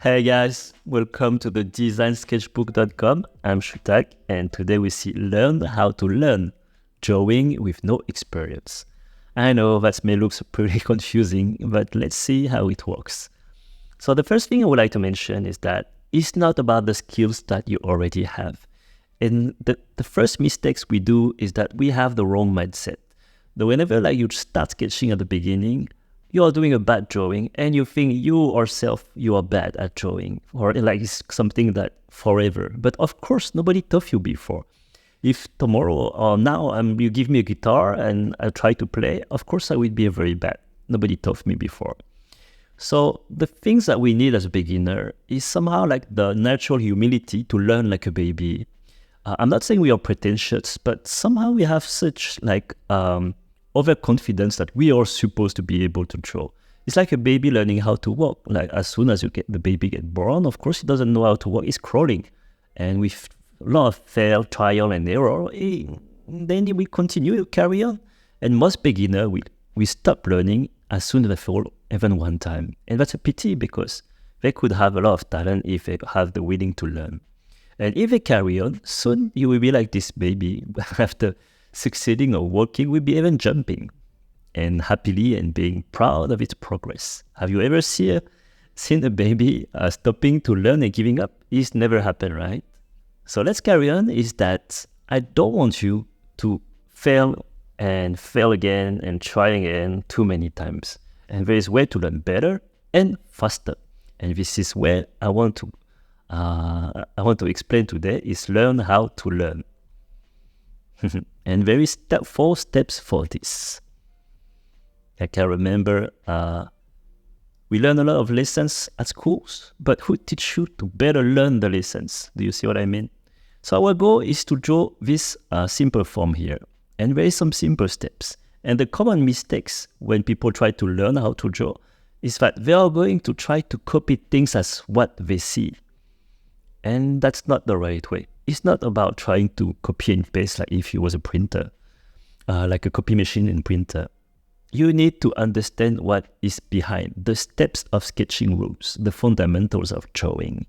Hey guys, welcome to the designsketchbook.com. I'm Shutak, and today we see learn how to learn drawing with no experience. I know that may look pretty confusing, but let's see how it works. So the first thing I would like to mention is that it's not about the skills that you already have. And the first mistakes we do is that we have the wrong mindset. Whenever you start sketching at the beginning, you are doing a bad drawing and you think you are bad at drawing, or it's something that forever. But of course, nobody taught you before. If tomorrow or now you give me a guitar and I try to play, of course I will be very bad. Nobody taught me before. So the things that we need as a beginner is somehow like the natural humility to learn like a baby. I'm not saying we are pretentious, but somehow we have such overconfidence that we are supposed to be able to draw. It's like a baby learning how to walk. Like as soon as the baby get born, of course, he doesn't know how to walk. He's crawling. And with a lot of fail, trial and error, then we continue to carry on. And most beginners, we stop learning as soon as they fall even one time. And that's a pity because they could have a lot of talent if they have the willing to learn. And if they carry on, soon you will be like this baby. After succeeding or walking, will be even jumping and happily and being proud of its progress. Have you ever seen a baby stopping to learn and giving up? It's never happened, right? So let's carry on. Is that I don't want you to fail and fail again and try again too many times. And there is a way to learn better and faster. And this is where I want to explain today is learn how to learn. And there is 4 steps for this. I can remember we learn a lot of lessons at schools, but who teach you to better learn the lessons? Do you see what I mean? So our goal is to draw this simple form here. And there is some simple steps. And the common mistakes when people try to learn how to draw is that they are going to try to copy things as what they see. And that's not the right way. It's not about trying to copy and paste like if you was a printer, like a copy machine and printer. You need to understand what is behind the steps of sketching rules, the fundamentals of drawing.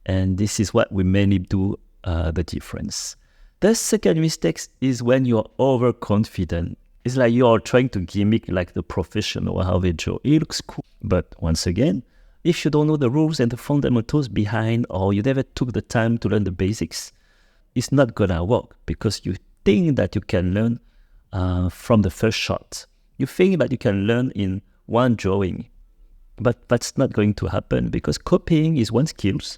And this is what we mainly do the difference. The second mistake is when you're overconfident. It's like you are trying to gimmick like the professional how they draw. It looks cool. But once again, if you don't know the rules and the fundamentals behind, or you never took the time to learn the basics, it's not gonna work because you think that you can learn from the first shot. You think that you can learn in one drawing, but that's not going to happen because copying is one skills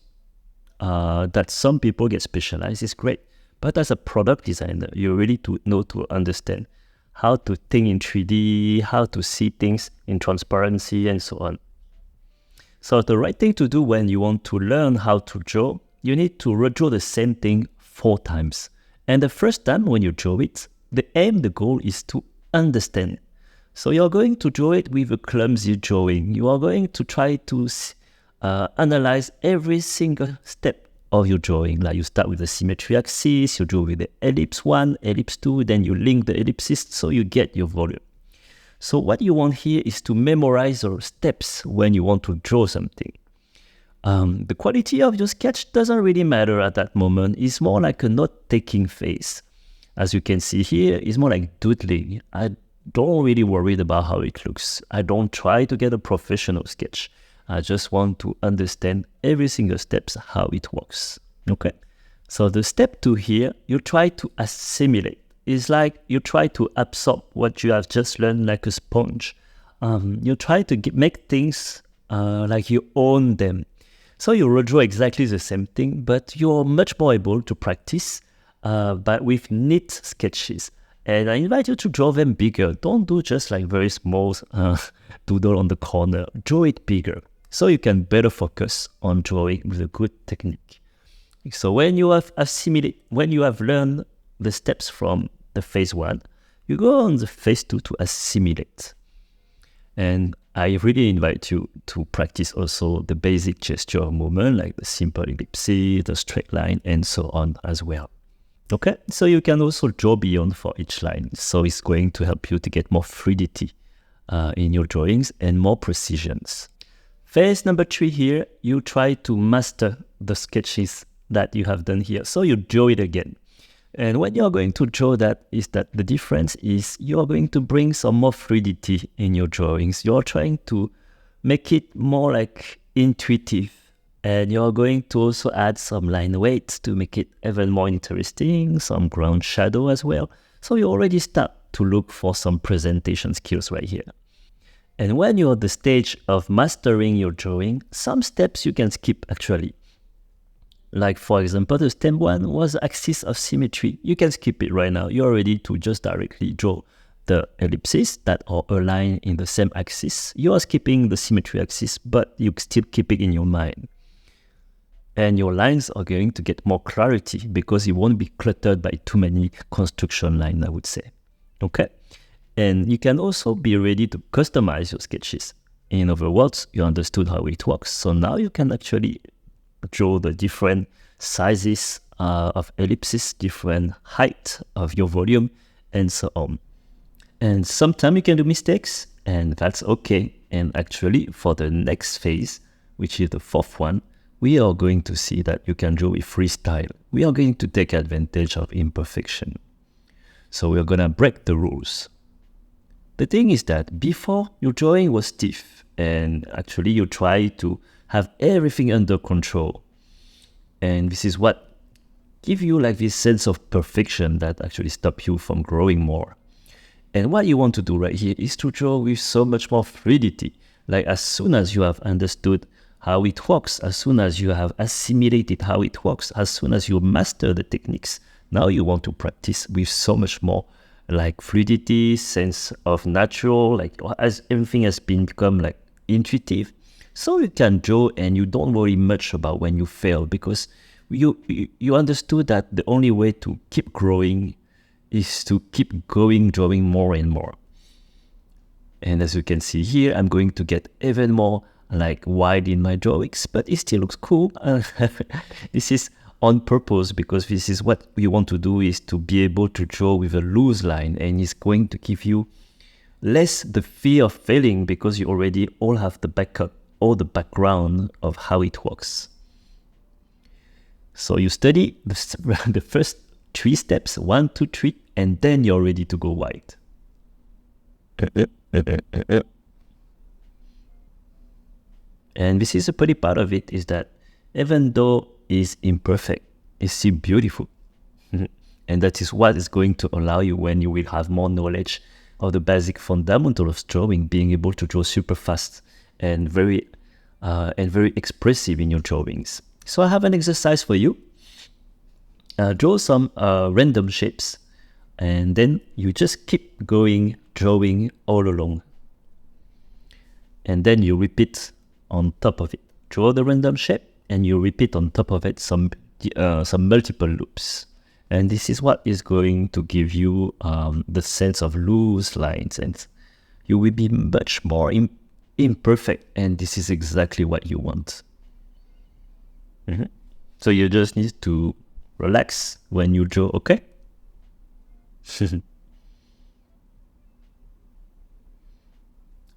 that some people get specialized. It's great, but as a product designer, you really know to understand how to think in 3D, how to see things in transparency, and so on. So the right thing to do when you want to learn how to draw, you need to redraw the same thing 4 times. And the first time when you draw it, the goal is to understand. So you're going to draw it with a clumsy drawing. You are going to try to analyze every single step of your drawing. Like you start with the symmetry axis, you draw with the ellipse 1, ellipse 2, then you link the ellipses so you get your volume. So what you want here is to memorize your steps when you want to draw something. The quality of your sketch doesn't really matter at that moment. It's more like a note-taking phase. As you can see here, it's more like doodling. I don't really worry about how it looks. I don't try to get a professional sketch. I just want to understand every single steps, how it works. Okay. So the step 2 here, you try to assimilate. It's like you try to absorb what you have just learned like a sponge. You try to make things like you own them. So you redraw exactly the same thing, but you're much more able to practice but with neat sketches. And I invite you to draw them bigger. Don't do just like very small doodle on the corner. Draw it bigger so you can better focus on drawing with a good technique. So when you have learned the steps from the phase 1, you go on the phase 2 to assimilate. And I really invite you to practice also the basic gesture movement, like the simple ellipses, the straight line, and so on as well. Okay, so you can also draw beyond for each line. So it's going to help you to get more fluidity in your drawings and more precisions. Phase number 3 here, you try to master the sketches that you have done here. So you draw it again. And when you're going to draw that, is that the difference is you're going to bring some more fluidity in your drawings. You're trying to make it more like intuitive. And you're going to also add some line weights to make it even more interesting, some ground shadow as well. So you already start to look for some presentation skills right here. And when you're at the stage of mastering your drawing, some steps you can skip actually. Like for example, the step 1 was axis of symmetry. You can skip it right now. You're ready to just directly draw the ellipses that are aligned in the same axis. You are skipping the symmetry axis, but you still keep it in your mind. And your lines are going to get more clarity because it won't be cluttered by too many construction lines, I would say. Okay? And you can also be ready to customize your sketches. In other words, you understood how it works. So now you can actually draw the different sizes of ellipses, different height of your volume, and so on. And sometimes you can do mistakes, and that's okay. And actually, for the next phase, which is the 4th one, we are going to see that you can draw with freestyle. We are going to take advantage of imperfection. So we are going to break the rules. The thing is that before, your drawing was stiff, and actually you try to have everything under control. And this is what gives you like this sense of perfection that actually stops you from growing more. And what you want to do right here is to draw with so much more fluidity. Like as soon as you have understood how it works, as soon as you have assimilated how it works, as soon as you master the techniques, now you want to practice with so much more like fluidity, sense of natural, like as everything has become like intuitive. So you can draw and you don't worry much about when you fail because you understood that the only way to keep growing is to keep going, drawing more and more. And as you can see here, I'm going to get even more like wide in my drawings, but it still looks cool. This is on purpose because this is what we want to do, is to be able to draw with a loose line, and it's going to give you less the fear of failing because you already all have the backup or the background of how it works. So you study the first 3 steps, 1, 2, 3, and then you're ready to go wide. And this is a pretty part of it, is that even though it's imperfect, it's still beautiful. And that is what is going to allow you, when you will have more knowledge of the basic fundamental of drawing, being able to draw super fast and very expressive in your drawings. So I have an exercise for you. Draw some random shapes, and then you just keep going, drawing all along. And then you repeat on top of it. Draw the random shape, and you repeat on top of it some multiple loops. And this is what is going to give you the sense of loose lines, and you will be much more imperfect, and this is exactly what you want. So you just need to relax when you draw, okay?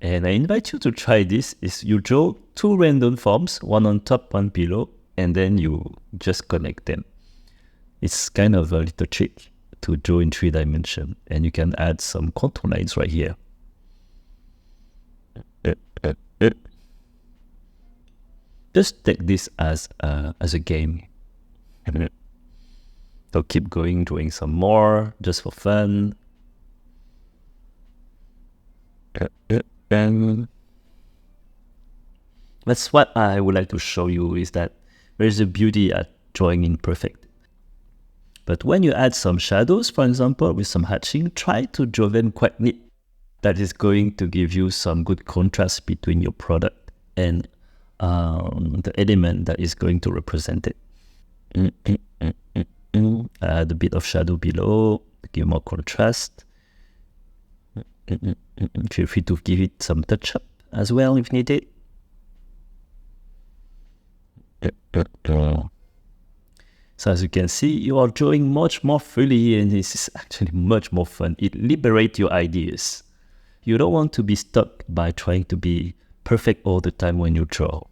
And I invite you to try this. Is you draw 2 random forms, one on top, one below, and then you just connect them. It's kind of a little trick to draw in 3 dimensions, and you can add some contour lines right here. Just take this as a game. So keep going, drawing some more, just for fun. And that's what I would like to show you, is that there is a beauty at drawing imperfect. But when you add some shadows, for example, with some hatching, try to draw them quite neat. That is going to give you some good contrast between your product and the element that is going to represent it. Add a bit of shadow below to give more contrast. Feel free to give it some touch-up as well if needed. So as you can see, you are drawing much more freely, and this is actually much more fun. It liberates your ideas. You don't want to be stuck by trying to be perfect all the time when you draw.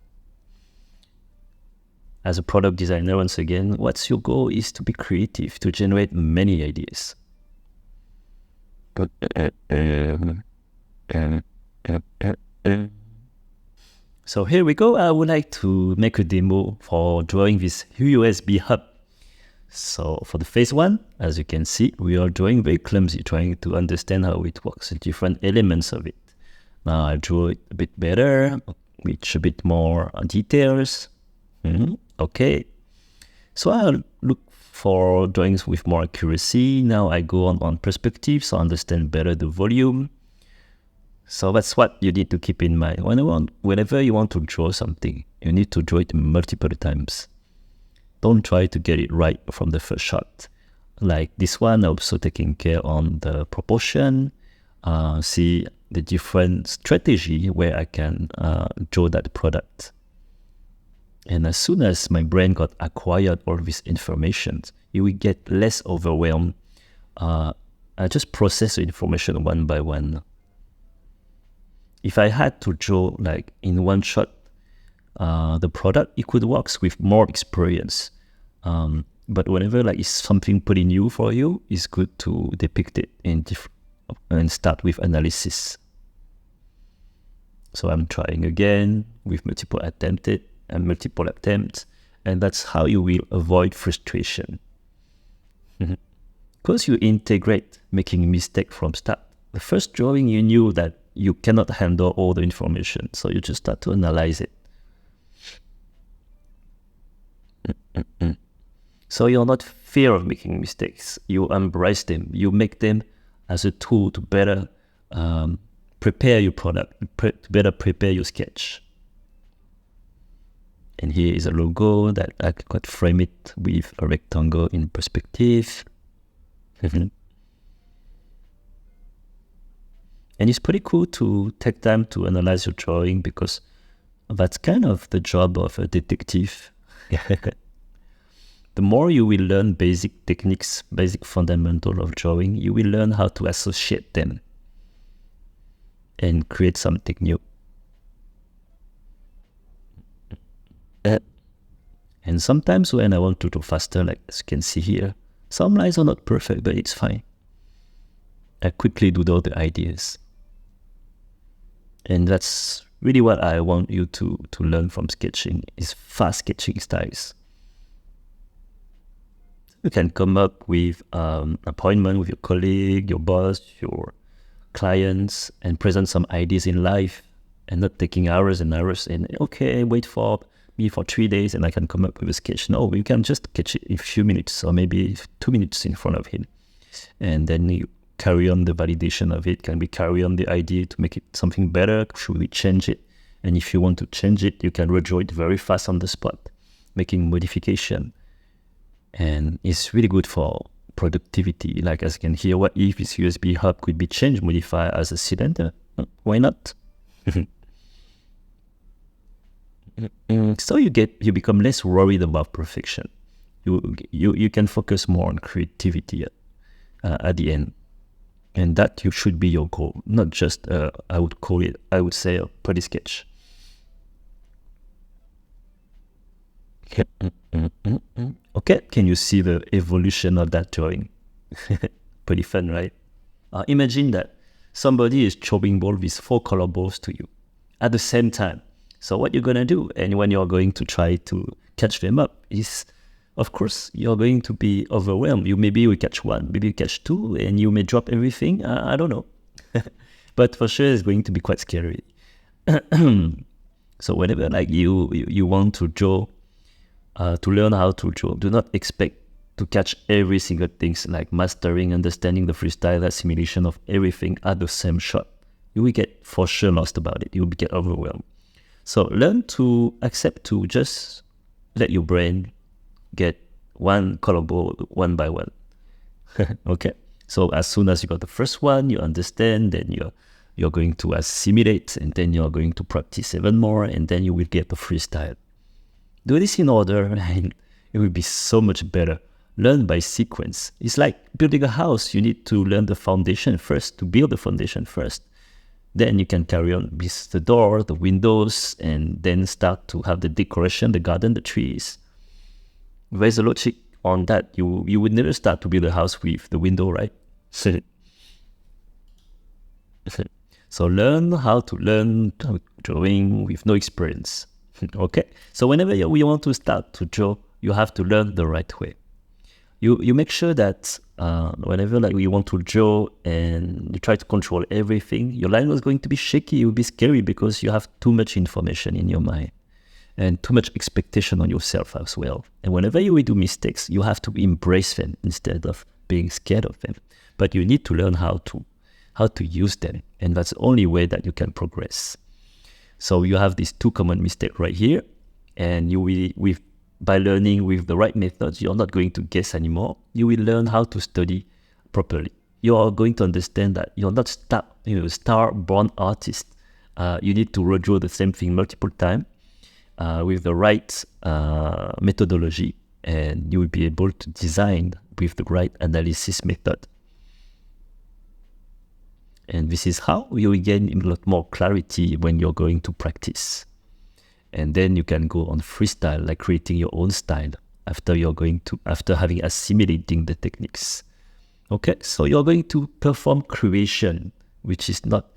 As a product designer, once again, what's your goal is to be creative, to generate many ideas. So here we go. I would like to make a demo for drawing this USB hub. So for the phase one, as you can see, we are drawing very clumsy, trying to understand how it works, the different elements of it. Now I'll draw it a bit better, with a bit more details. Okay. So I'll look for drawings with more accuracy. Now I go on perspective, so I understand better the volume. So that's what you need to keep in mind. Whenever you want to draw something, you need to draw it multiple times. Don't try to get it right from the first shot. Like this one, also taking care on the proportion, see the different strategy where I can draw that product. And as soon as my brain got acquired all this information, it will get less overwhelmed. I just process the information one by one. If I had to draw like in one shot the product, it could work with more experience. But whenever like it's something pretty new for you, it's good to depict it and start with analysis. So I'm trying again with multiple attempts, and that's how you will avoid frustration. Because you integrate making mistake from start. The first drawing, you knew that you cannot handle all the information, so you just start to analyze it. So you're not fear of making mistakes. You embrace them. You make them as a tool to better prepare your product, to better prepare your sketch. And here is a logo that I could frame it with a rectangle in perspective. And it's pretty cool to take time to analyze your drawing, because that's kind of the job of a detective. The more you will learn basic techniques, basic fundamental of drawing, you will learn how to associate them and create something new. And sometimes when I want to do faster, like as you can see here, some lines are not perfect, but it's fine. I quickly do all the ideas. And that's really what I want you to learn from sketching, is fast sketching styles. You can come up with an appointment with your colleague, your boss, your clients, and present some ideas in live, and not taking hours and hours and, okay, wait for me for 3 days and I can come up with a sketch. No, you can just sketch it in a few minutes, or maybe 2 minutes in front of him. And then you carry on the validation of it. Can we carry on the idea to make it something better? Should we change it? And if you want to change it, you can redraw it very fast on the spot, making modification. And it's really good for productivity. Like as you can hear, what if this USB hub could be changed, modified as a cylinder? Why not? So you become less worried about perfection. You can focus more on creativity at the end. And that should be your goal, not just, I would say a pretty sketch. Okay, can you see the evolution of that drawing? Pretty fun, right? Imagine that somebody is throwing these 4 color balls to you at the same time. So what you're going to do, and when you're going to try to catch them up, is, of course, you're going to be overwhelmed. Maybe you catch 1, maybe you catch 2, and you may drop everything. I don't know. But for sure, it's going to be quite scary. So whenever like you want to draw, to learn how to draw, do not expect to catch every single thing, like mastering, understanding the freestyle assimilation of everything at the same shot. You will get for sure lost about it. You will get overwhelmed. So learn to accept to just let your brain get one color ball one by one. Okay. So as soon as you got the first one, you understand, then you're going to assimilate, and then you're going to practice even more, and then you will get the freestyle. Do this in order, and it will be so much better. Learn by sequence. It's like building a house. You need to learn the foundation first, to build the foundation first. Then you can carry on with the door, the windows, and then start to have the decoration, the garden, the trees. There's a logic on that. You would never start to build a house with the window, right? So learn how to learn drawing with no experience. Okay? So whenever we want to start to draw, you have to learn the right way. You make sure that whenever you want to draw and you try to control everything, your line was going to be shaky, it will be scary because you have too much information in your mind and too much expectation on yourself as well. And whenever you will do mistakes, you have to embrace them instead of being scared of them. But you need to learn how to use them, and that's the only way that you can progress. So you have these two common mistakes right here, and you will, by learning with the right methods, you're not going to guess anymore. You will learn how to study properly. You are going to understand that you're not star-born artist. You need to redraw the same thing multiple times with the right methodology, and you will be able to design with the right analysis method. And this is how you will gain a lot more clarity when you're going to practice. And then you can go on freestyle, like creating your own style after having assimilating the techniques. Okay, so you're going to perform creation, which is not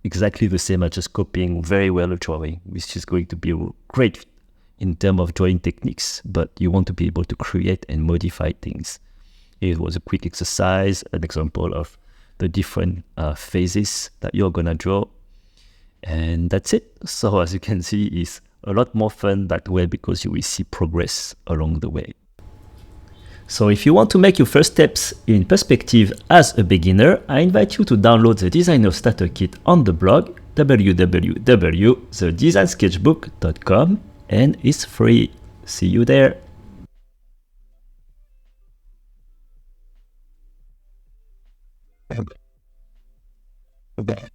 exactly the same as just copying very well a drawing, which is going to be great in terms of drawing techniques, but you want to be able to create and modify things. It was a quick exercise, an example of the different phases that you're gonna draw. And that's it. So as you can see, it's a lot more fun that way because you will see progress along the way. So if you want to make your first steps in perspective as a beginner, I invite you to download the Designer Starter Kit on the blog www.thedesign-sketchbook.com, and it's free. See you there. Okay.